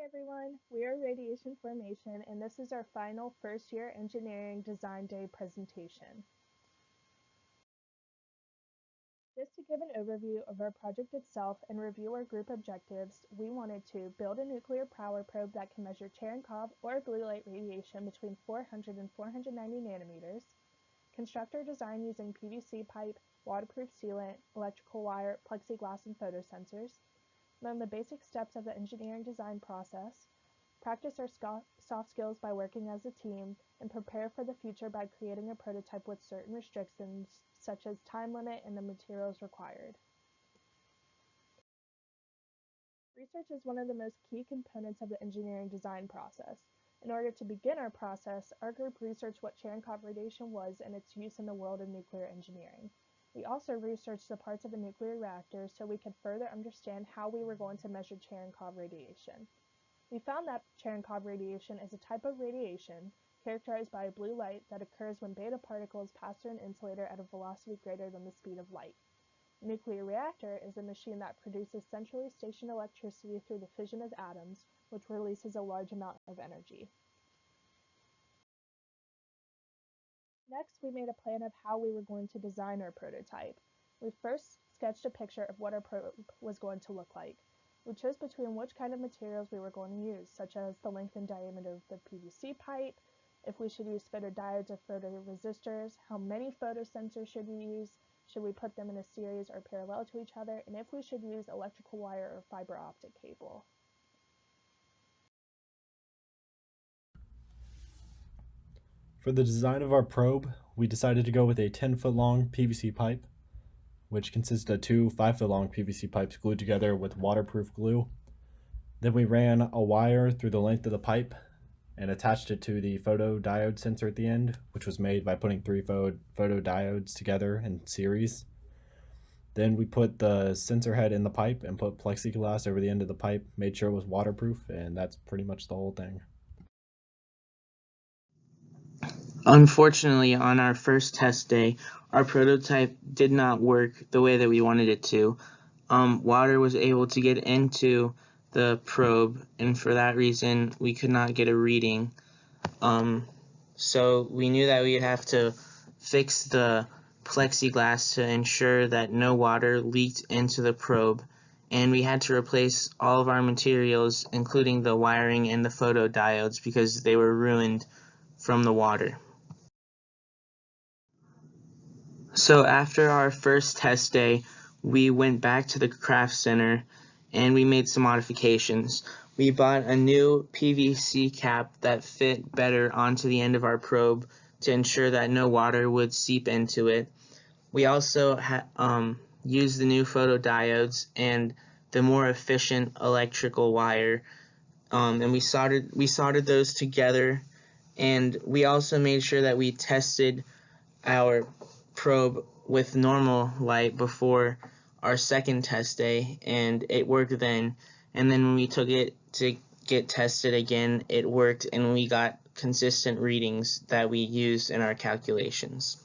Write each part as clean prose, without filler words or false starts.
everyone, we are Radiation Formation and this is our final first year engineering design day presentation. Just to give an overview of our project itself and review our group objectives, we wanted to build a nuclear power probe that can measure Cherenkov or blue light radiation between 400 and 490 nanometers, construct our design using PVC pipe, waterproof sealant, electrical wire, plexiglass, and photosensors, learn the basic steps of the engineering design process, practice our soft skills by working as a team, and prepare for the future by creating a prototype with certain restrictions such as time limit and the materials required. Research is one of the most key components of the engineering design process. In order to begin our process, our group researched what Cherenkov radiation was and its use in the world of nuclear engineering. We also researched the parts of a nuclear reactor so we could further understand how we were going to measure Cherenkov radiation. We found that Cherenkov radiation is a type of radiation characterized by a blue light that occurs when beta particles pass through an insulator at a velocity greater than the speed of light. A nuclear reactor is a machine that produces centrally stationed electricity through the fission of atoms, which releases a large amount of energy. Next, we made a plan of how we were going to design our prototype. We first sketched a picture of what our probe was going to look like. We chose between which kind of materials we were going to use, such as the length and diameter of the PVC pipe, if we should use photodiodes or photoresistors, how many photosensors should we use, should we put them in a series or parallel to each other, and if we should use electrical wire or fiber optic cable. For the design of our probe, we decided to go with a 10-foot long PVC pipe, which consisted of two 5-foot long PVC pipes glued together with waterproof glue. Then we ran a wire through the length of the pipe and attached it to the photodiode sensor at the end, which was made by putting three photodiodes together in series. Then we put the sensor head in the pipe and put plexiglass over the end of the pipe, made sure it was waterproof, and that's pretty much the whole thing. Unfortunately, on our first test day, our prototype did not work the way that we wanted it to. Water was able to get into the probe, and for that reason, we could not get a reading. So we knew that we'd have to fix the plexiglass to ensure that no water leaked into the probe, and we had to replace all of our materials, including the wiring and the photodiodes, because they were ruined from the water. So after our first test day, we went back to the craft center and we made some modifications. We bought a new PVC cap that fit better onto the end of our probe to ensure that no water would seep into it. We also used the new photodiodes and the more efficient electrical wire, and we soldered those together. And we also made sure that we tested our probe with normal light before our second test day, and it worked then. And then when we took it to get tested again, it worked, and we got consistent readings that we used in our calculations.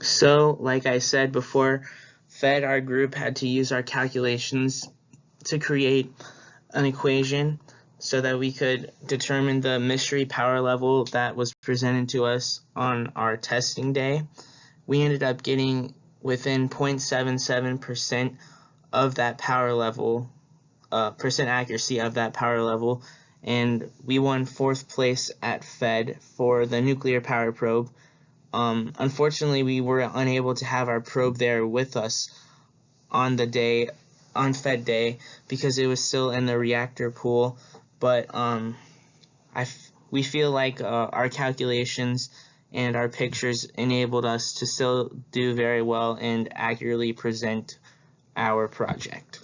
So, like I said before, FEDD, our group, had to use our calculations to create an equation so that we could determine the mystery power level that was presented to us on our testing day. We ended up getting within 0.77% of that power level, percent accuracy of that power level, and we won 4th place at FEDD for the nuclear power probe. Unfortunately, we were unable to have our probe there with us on FEDD day, because it was still in the reactor pool. But we feel like our calculations and our pictures enabled us to still do very well and accurately present our project.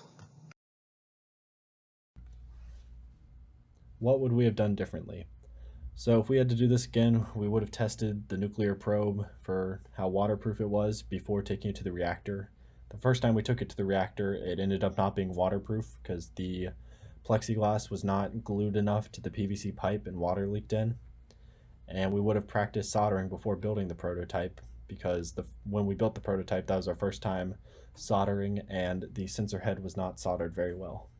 What would we have done differently? So if we had to do this again, we would have tested the nuclear probe for how waterproof it was before taking it to the reactor. The first time we took it to the reactor, it ended up not being waterproof because the plexiglass was not glued enough to the PVC pipe and water leaked in. And we would have practiced soldering before building the prototype, because when we built the prototype, that was our first time soldering, and the sensor head was not soldered very well.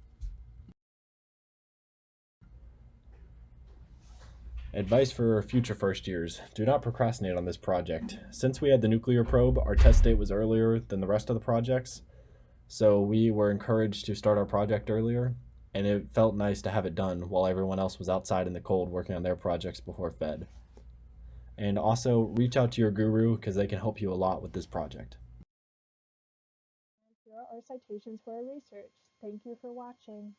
Advice for future first years: do not procrastinate on this project. Since we had the nuclear probe, our test date was earlier than the rest of the projects, so we were encouraged to start our project earlier, and it felt nice to have it done while everyone else was outside in the cold working on their projects before FED. And also, reach out to your guru because they can help you a lot with this project. And here are our citations for our research. Thank you for watching.